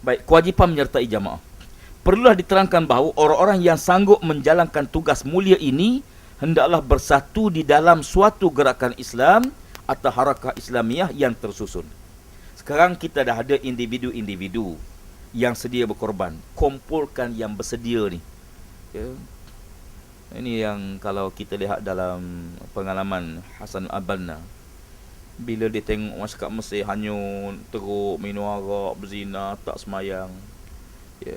Baik, kewajipan menyertai jamaah. Perlulah diterangkan bahawa orang-orang yang sanggup menjalankan tugas mulia ini hendaklah bersatu di dalam suatu gerakan Islam atau harakah Islamiyah yang tersusun. Sekarang kita dah ada individu-individu yang sedia berkorban. Kumpulkan yang bersedia ni. Ya. Ini yang kalau kita lihat dalam pengalaman Hasan al-Banna, bila dia tengok masyarakat Mesir hanyut, teruk, minum arak, berzina, tak semayang, ya,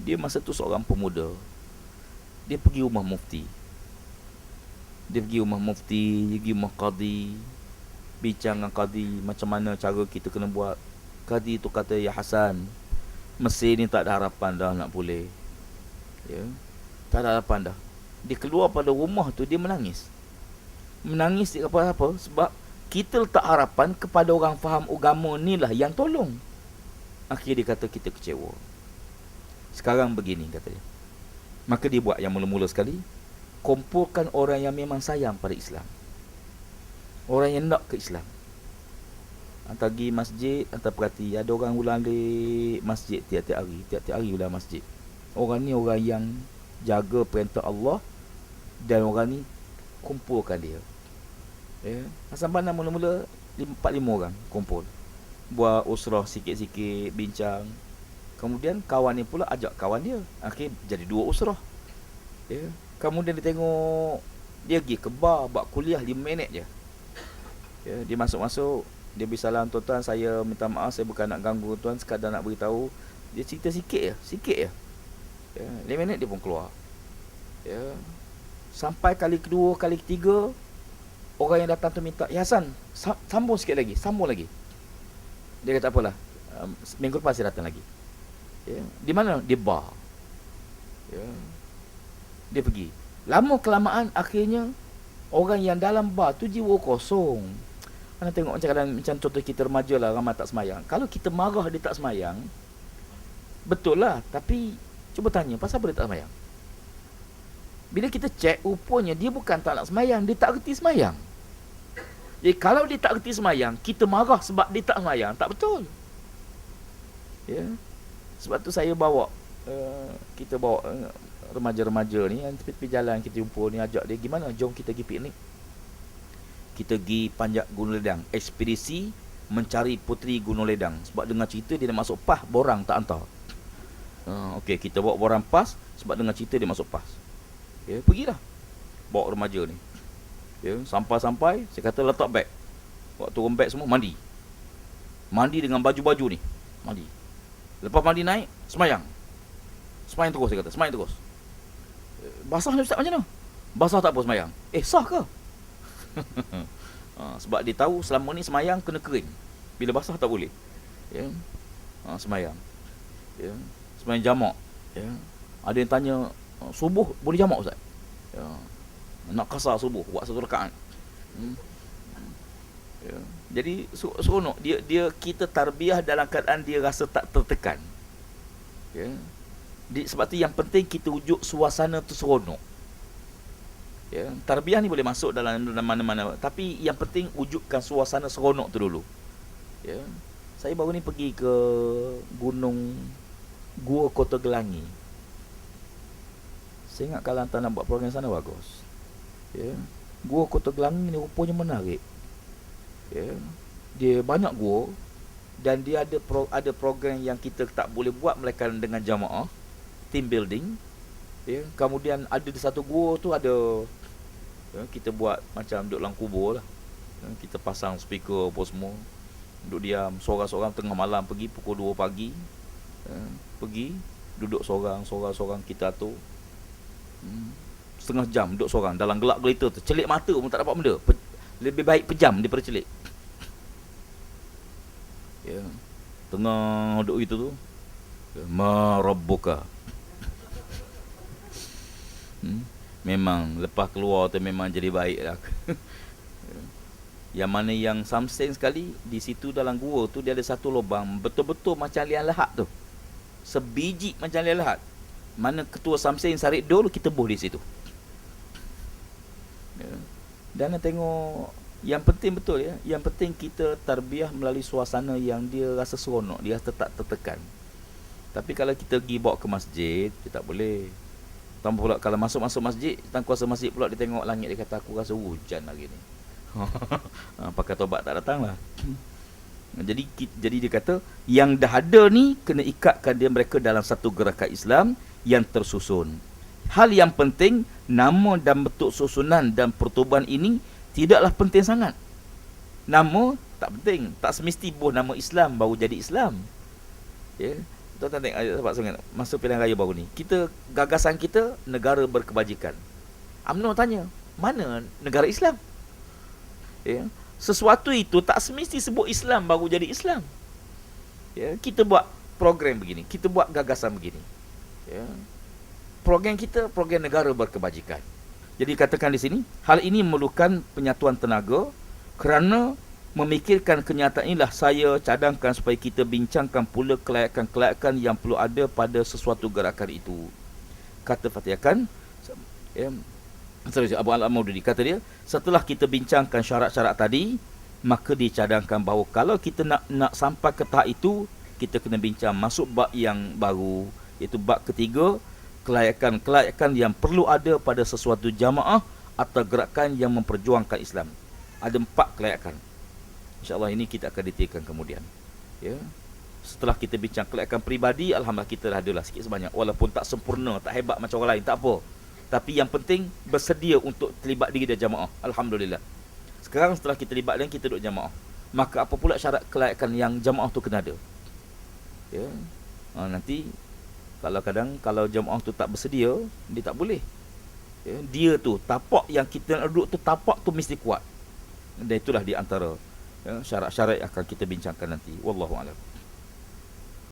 dia masa tu seorang pemuda. Dia pergi rumah mufti. Dia pergi rumah mufti, dia pergi rumah qadi, bincang dengan qadi macam mana cara kita kena buat. Qadi tu kata, ya Hasan, Mesir ni tak ada harapan dah nak pulih. Ya, tak ada harapan dah. Dia keluar pada rumah tu, dia menangis. Menangis dia apa? Sebab kita letak harapan kepada orang faham agama ni lah yang tolong. Akhirnya dia kata, kita kecewa. Sekarang begini, kata dia. Maka dia buat yang mula-mula sekali, kumpulkan orang yang memang sayang pada Islam, orang yang nak ke Islam. Hantar pergi masjid, hantar perhati. Ada orang ulang di masjid tiap-tiap hari ulang masjid. Orang ni orang yang jaga perintah Allah, dan orang ni kumpulkan dia. Ya. Hasan Banna mula-mula 4-5 orang kumpul, buat usrah sikit-sikit, bincang. Kemudian kawan ni pula ajak kawan dia. Akhirnya jadi 2 usrah. Ya. Kemudian dia tengok, dia pergi ke bar, buat kuliah 5 minit je. Ya. Dia masuk-masuk, dia bersalam, tuan-tuan, saya minta maaf, saya bukan nak ganggu tuan, sekadar nak beritahu. Dia cerita sikit je. Ya. 5 minit dia pun keluar. Ya. Sampai kali kedua, kali ketiga, orang yang datang tu minta, ya Hasan, sambung sikit lagi, sambung lagi. Dia kata, apalah, minggu lepas saya datang lagi. Ya. Di mana? Di bar. Ya. Dia pergi. Lama kelamaan akhirnya orang yang dalam bar tu jiwa kosong. Anda tengok macam contoh kita remaja lah, ramai tak semayang. Kalau kita marah dia tak semayang, betul lah. Tapi cuba tanya, pasal apa dia tak semayang? Bila kita cek, rupanya dia bukan tak nak semayang, dia tak reti semayang. Jadi kalau dia tak reti semayang, kita marah sebab dia tak semayang, tak betul. Ya. Sebab tu saya bawa, kita bawa remaja-remaja ni yang tepi-tepi jalan kita jumpa ni, ajak dia, gimana, jom kita pergi piknik. Kita pergi panjat Gunung Ledang, ekspedisi mencari puteri Gunung Ledang. Sebab dengar cerita dia nak masuk PAS, borang tak hantar. Okey, kita bawa borang PAS, sebab dengar cerita dia masuk PAS. Ya, pergilah bawa remaja ni. Ya, sampai-sampai saya kata letak beg. Bawa turun beg semua, mandi dengan baju-baju ni, mandi. Lepas mandi naik, semayang terus, saya kata, semayang terus. Basah ni ustaz, macam mana? Basah tak apa semayang. Sah ke? Sebab dia tahu selama ni semayang kena kering, bila basah tak boleh. Ya. Semayang. Ya. Semayang jamak. Ya. Ada yang tanya, subuh boleh jamak ustaz? Ya. Nak kasar subuh, buat 1 rakaat. Ya. Jadi seronok dia kita tarbiyah dalam keadaan dia rasa tak tertekan. Ya. Sebab tu yang penting kita wujud suasana tu seronok. Ya, tarbiyah ni boleh masuk dalam mana-mana, tapi yang penting wujudkan suasana seronok tu dulu. Ya. Saya baru ni pergi ke Gua Kota Gelangi. Saya ingat kalau hantar nak buat program sana bagus. Ya. Gua Kota Gelangi ni rupanya menarik. Ya. Dia banyak gua, dan dia ada program yang kita tak boleh buat melainkan dengan jamaah, team building. Ya. Kemudian ada di satu gua tu ada, ya, kita buat macam duduk dalam kubur lah. Ya. Kita pasang speaker apa semua, duduk diam, seorang-seorang tengah malam pergi pukul 2 pagi. Ya. Pergi duduk seorang kita tu, setengah jam duduk seorang dalam gelap gelita tu, celik mata pun tak dapat benda. Lebih baik pejam daripada celik. Ya. Tengah duduk itu tu, ma rabbuka. Memang lepas keluar tu memang jadi baik lah. Yang mana yang something sekali, di situ dalam gua tu dia ada satu lubang betul-betul macam liang lahat tu, sebiji macam liang lahat. Mana ketua Samsen Sarik dulu kita buh di situ. Ya. Dan tengok, yang penting betul ya, yang penting kita tarbiyah melalui suasana yang dia rasa seronok, dia rasa tak tertekan. Tapi kalau kita pergi bawa ke masjid, dia tak boleh. Tambah pula kalau masuk masjid, tang kuasa masjid pula dia tengok langit, dia kata aku rasa hujan hari ni. Pakai tobat tak datang lah. Jadi dia kata yang dah ada ni kena ikatkan dia mereka dalam satu gerakan Islam yang tersusun. Hal yang penting, nama dan bentuk susunan dan pertubuhan ini tidaklah penting sangat. Nama tak penting, tak semesti buah nama Islam baru jadi Islam. Ya. Tuan-tuan tengok sebab sangat masa pilihan raya baru ni. Gagasan kita negara berkebajikan. UMNO tanya, mana negara Islam? Ya. Sesuatu itu tak semesti sebut Islam baru jadi Islam. Ya, kita buat program begini, kita buat gagasan begini. Ya. Program kita program negara berkebajikan. Jadi katakan di sini, hal ini memerlukan penyatuan tenaga kerana memikirkan kenyataan inilah saya cadangkan supaya kita bincangkan pula kelayakan-kelayakan yang perlu ada pada sesuatu gerakan itu. Kata Fatihakan, ya, Abu Al-Maududi kata dia, setelah kita bincangkan syarat-syarat tadi, maka dicadangkan bahawa kalau kita nak sampai ke tahap itu, kita kena bincang masuk bab yang baru, iaitu bab ketiga, kelayakan-kelayakan yang perlu ada pada sesuatu jamaah atau gerakan yang memperjuangkan Islam. Ada 4 kelayakan. InsyaAllah ini kita akan detailkan kemudian. Ya. Setelah kita bincang kelayakan peribadi, alhamdulillah kita dah adalah sikit sebanyak. Walaupun tak sempurna, tak hebat macam orang lain, tak apa. Tapi yang penting bersedia untuk terlibat diri dalam jamaah. Alhamdulillah. Sekarang setelah kita terlibat dan kita duduk jamaah, maka apa pula syarat kelayakan yang jamaah tu kena ada? Ya. Nanti kalau jamaah tu tak bersedia, dia tak boleh. Ya. Dia tu tapak yang kita nak duduk tu, tapak tu mesti kuat. Dan itulah di antara syarat-syarat yang akan kita bincangkan nanti. Wallahu a'lam.